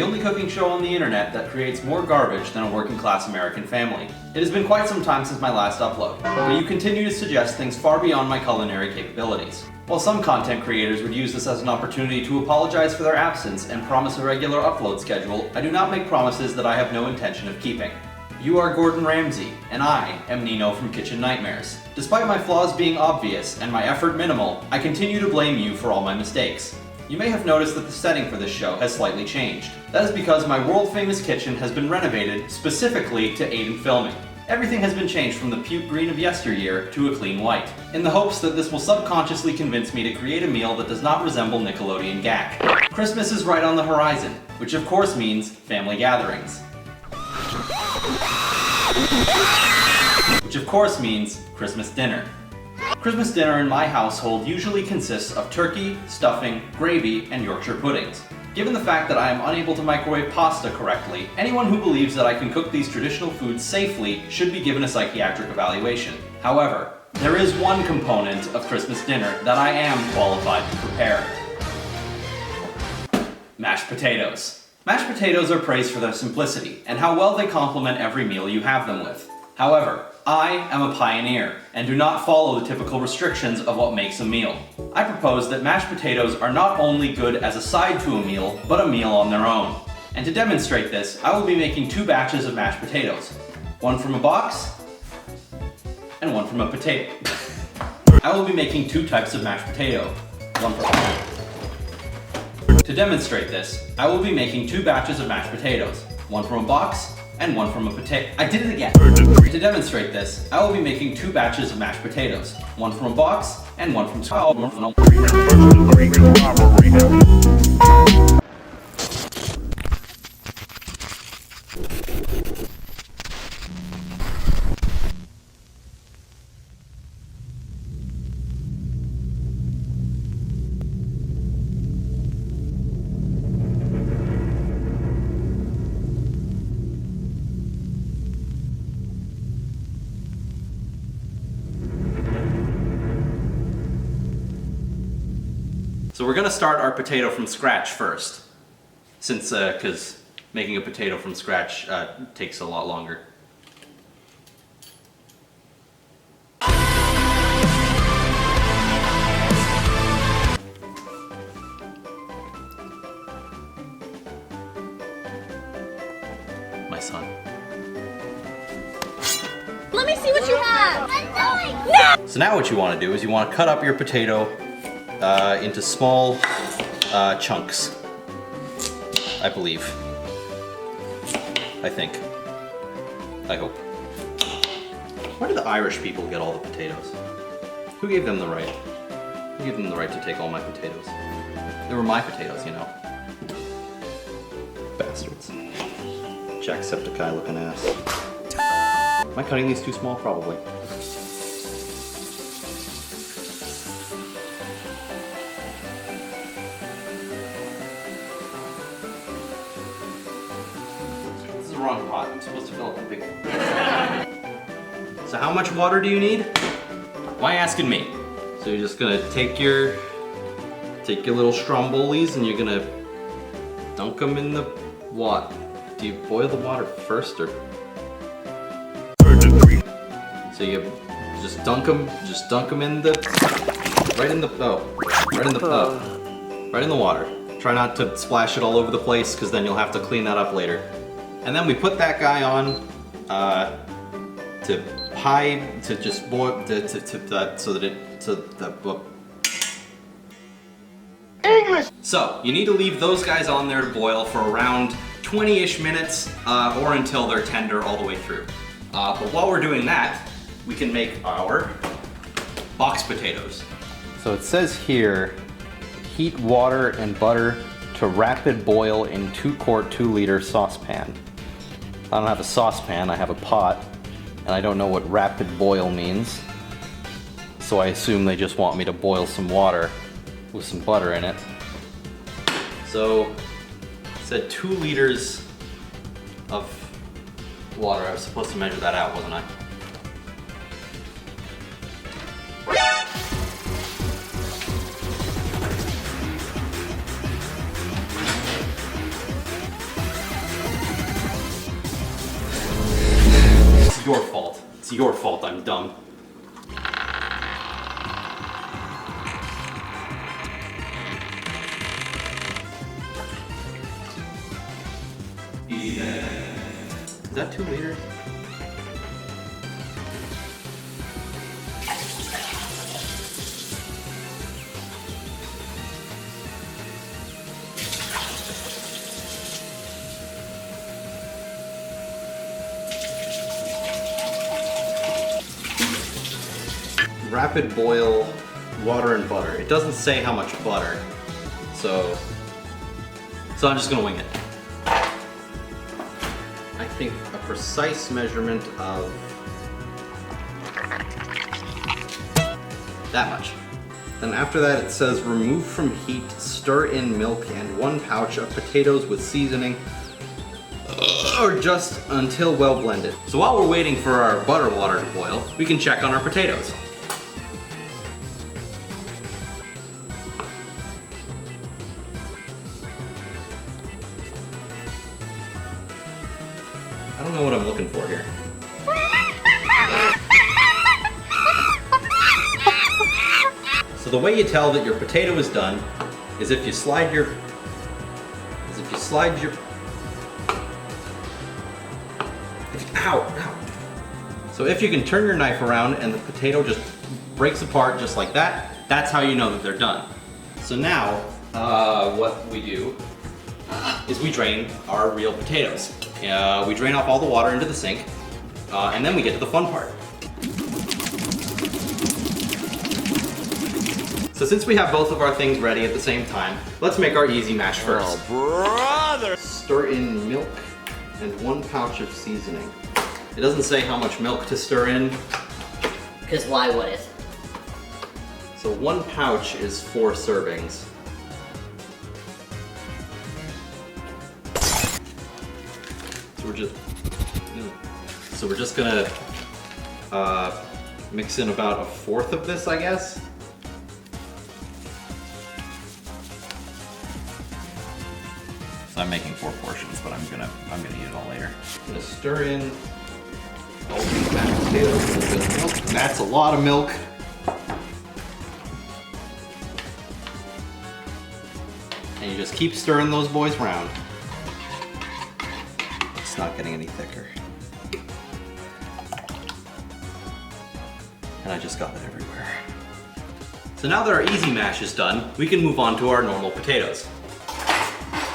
only cooking show on the internet that creates more garbage than a working class American family. It has been quite some time since my last upload, but you continue to suggest things far beyond my culinary capabilities. While some content creators would use this as an opportunity to apologize for their absence and promise a regular upload schedule, I do not make promises that I have no intention of keeping. You are Gordon Ramsay, and I am Nino from Kitchen Nightmares. Despite my flaws being obvious and my effort minimal, I continue to blame you for all my mistakes. You may have noticed that the setting for this show has slightly changed. That is because my world-famous kitchen has been renovated specifically to aid in filming. Everything has been changed from the puke green of yesteryear to a clean white, in the hopes that this will subconsciously convince me to create a meal that does not resemble Nickelodeon gack. Christmas is right on the horizon, which of course means family gatherings. Which of course means Christmas dinner. Christmas dinner in my household usually consists of turkey, stuffing, gravy, and Yorkshire puddings. Given the fact that I am unable to microwave pasta correctly, anyone who believes that I can cook these traditional foods safely should be given a psychiatric evaluation. However, there is one component of Christmas dinner that I am qualified to prepare. Mashed potatoes. Mashed potatoes are praised for their simplicity and how well they complement every meal you have them with. However, I am a pioneer and do not follow the typical restrictions of what makes a meal. I propose that mashed potatoes are not only good as a side to a meal, but a meal on their own. And to demonstrate this, I will be making 2 batches of mashed potatoes. One from a box, and one from a potato. I will be making 2 types of mashed potato. One from... To demonstrate this, I will be making 2 batches of mashed potatoes. One from a box, and one from a potato. I did it again! To demonstrate this, I will be making 2 batches of mashed potatoes. One from a box, and one from... So we're gonna start our potato from scratch first, since, cause making a potato from scratch takes a lot longer. My son. Let me see what you have! No! So now what you wanna do is you wanna cut up your potato into small chunks, I believe. I think. I hope. Where do the Irish people get all the potatoes? Who gave them the right? Who gave them the right to take all my potatoes? They were my potatoes, you know. Bastards. Jacksepticeye looking ass. Am I cutting these too small? Probably. Wrong pot. I'm supposed to fill up the big one. So how much water do you need? Why asking me? So you're just gonna take your little strombolies and you're gonna dunk them in the water. Do you boil the water first or? So you just dunk them in the right in the water. Try not to splash it all over the place because then you'll have to clean that up later. And then we put that guy on to just boil English. So you need to leave those guys on there to boil for around 20-ish minutes or until they're tender all the way through. But while we're doing that, we can make our box potatoes. So it says here, heat water and butter to rapid boil in 2-quart 2-liter saucepan. I don't have a saucepan, I have a pot, and I don't know what rapid boil means. So I assume they just want me to boil some water with some butter in it. So it said 2 liters of water. I was supposed to measure that out, wasn't I? It's your fault. It's your fault I'm dumb. Is that 2 liters? Rapid boil water and butter. It doesn't say how much butter, so I'm just gonna wing it. I think a precise measurement of that much. Then after that it says remove from heat, stir in milk and 1 pouch of potatoes with seasoning, or just until well blended. So while we're waiting for our butter water to boil, we can check on our potatoes. I don't know what I'm looking for here. So the way you tell that your potato is done is if you slide your ow. So if you can turn your knife around and the potato just breaks apart just like that, that's how you know that they're done. So now what we do is we drain our real potatoes. We drain off all the water into the sink, and then we get to the fun part. So since we have both of our things ready at the same time, let's make our easy mash first. Oh, brother! Stir in milk and 1 pouch of seasoning. It doesn't say how much milk to stir in. Because why would it? So 1 pouch is 4 servings. So we're just gonna mix in about 1/4 of this, I guess. So I'm making 4 portions, but I'm gonna eat it all later. I'm gonna stir in all these mashed potatoes with a bit of milk. That's a lot of milk. And you just keep stirring those boys around. It's not getting any thicker. And I just got it everywhere. So now that our easy mash is done, we can move on to our normal potatoes.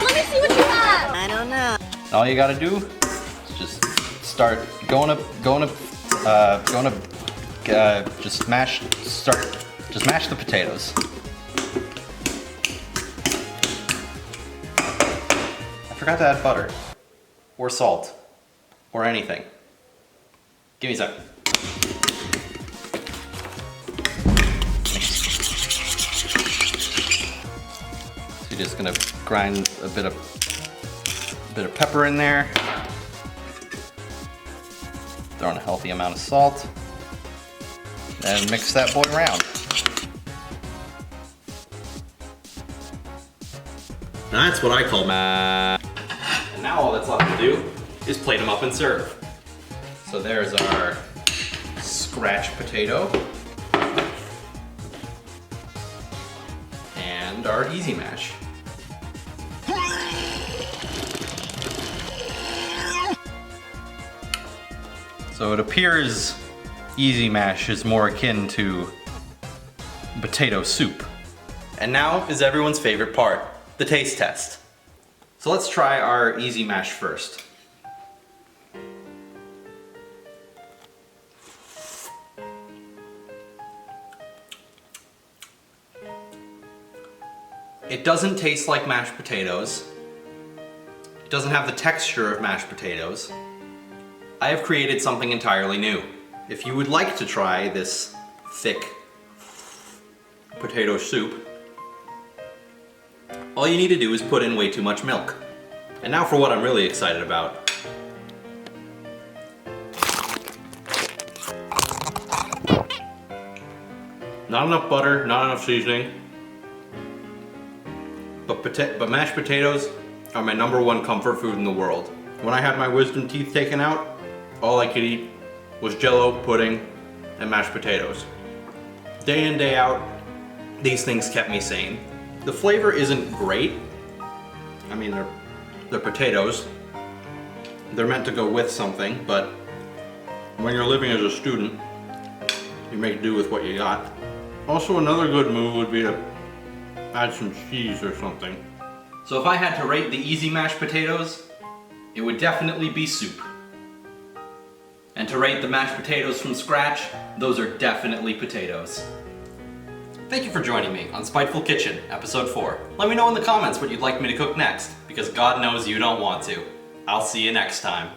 Let me see what you have. I don't know. All you gotta do is just start just mash the potatoes. I forgot to add butter, or salt, or anything. Give me a second. So you're just gonna grind a bit of pepper in there. Throw in a healthy amount of salt. And mix that boy around. That's what I call mash. And now all that's left to do is plate them up and serve. So there's our scratch potato. And our easy mash. So it appears easy mash is more akin to potato soup. And now is everyone's favorite part, the taste test. So let's try our easy mash first. It doesn't taste like mashed potatoes. It doesn't have the texture of mashed potatoes. I have created something entirely new. If you would like to try this thick potato soup, all you need to do is put in way too much milk. And now for what I'm really excited about. Not enough butter, not enough seasoning. But mashed potatoes are my #1 comfort food in the world. When I had my wisdom teeth taken out, all I could eat was Jell-O, pudding, and mashed potatoes. Day in, day out, these things kept me sane. The flavor isn't great. I mean, they're potatoes. They're meant to go with something, but when you're living as a student, you make do with what you got. Also, another good move would be to add some cheese or something. So if I had to rate the easy mashed potatoes, it would definitely be soup. And to rate the mashed potatoes from scratch, those are definitely potatoes. Thank you for joining me on Spiteful Kitchen, episode 4. Let me know in the comments what you'd like me to cook next, because God knows you don't want to. I'll see you next time.